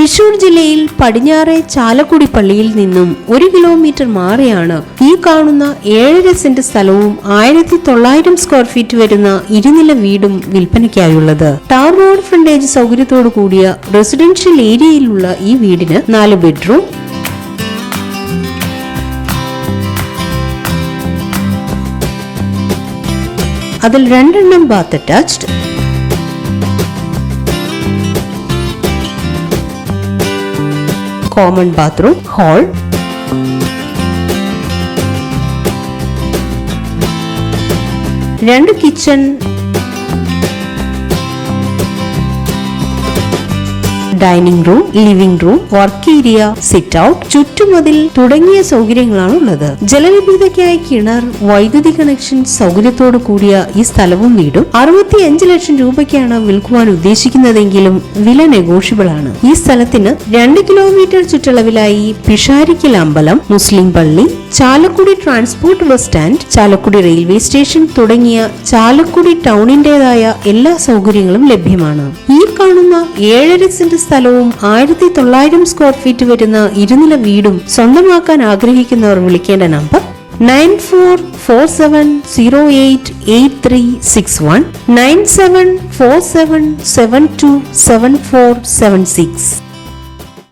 തൃശൂർ ജില്ലയിൽ പടിഞ്ഞാറെ ചാലക്കുടി പള്ളിയിൽ നിന്നും 1 കിലോമീറ്റർ മാറിയാണ് ഈ കാണുന്ന 7.5 സെന്റ് സ്ഥലവും 1900 സ്ക്വയർ ഫീറ്റ് വരുന്ന ഇരുനില വീടും വിൽപ്പനയ്ക്കായുള്ളത്. ടാർ റോഡ് ഫ്രണ്ടേജ് സൗകര്യത്തോടു കൂടിയ റെസിഡൻഷ്യൽ ഏരിയയിലുള്ള ഈ വീടിന് 4 ബെഡ്റൂം, അതിൽ 2 bath attached, common bathroom, hall, രണ്ട് kitchen, dining room, living room, work area, sit out, ചുറ്റുമതിൽ തുടങ്ങിയ സൗകര്യങ്ങളാണ് ഉള്ളത്. ജലലഭ്യതയ്ക്കായി കിണർ, വൈദ്യുതി കണക്ഷൻ സൗകര്യത്തോടു കൂടിയ ഈ സ്ഥലവും വീടും 65 ലക്ഷം രൂപയ്ക്കാണ് വിൽക്കുവാൻ ഉദ്ദേശിക്കുന്നതെങ്കിലും വില നെഗോഷ്യബിൾ ആണ്. ഈ സ്ഥലത്തിന് 2 കിലോമീറ്റർ ചുറ്റളവിലായി പിഷാരിക്കൽ അമ്പലം, മുസ്ലിം പള്ളി, Chalakudy transport bus stand, Chalakudy railway station തുടങ്ങിയ ചാലക്കുടി ടൗണിന്റേതായ എല്ലാ സൗകര്യങ്ങളും ലഭ്യമാണ്. ഈ കാണുന്ന 7.5 സെന്റ് സ്ഥലവും 1900 സ്ക്വയർ ഫീറ്റ് വരുന്ന ഇരുനില വീടും സ്വന്തമാക്കാൻ ആഗ്രഹിക്കുന്നവർ വിളിക്കേണ്ട നമ്പർ 9447088361, 9747727476.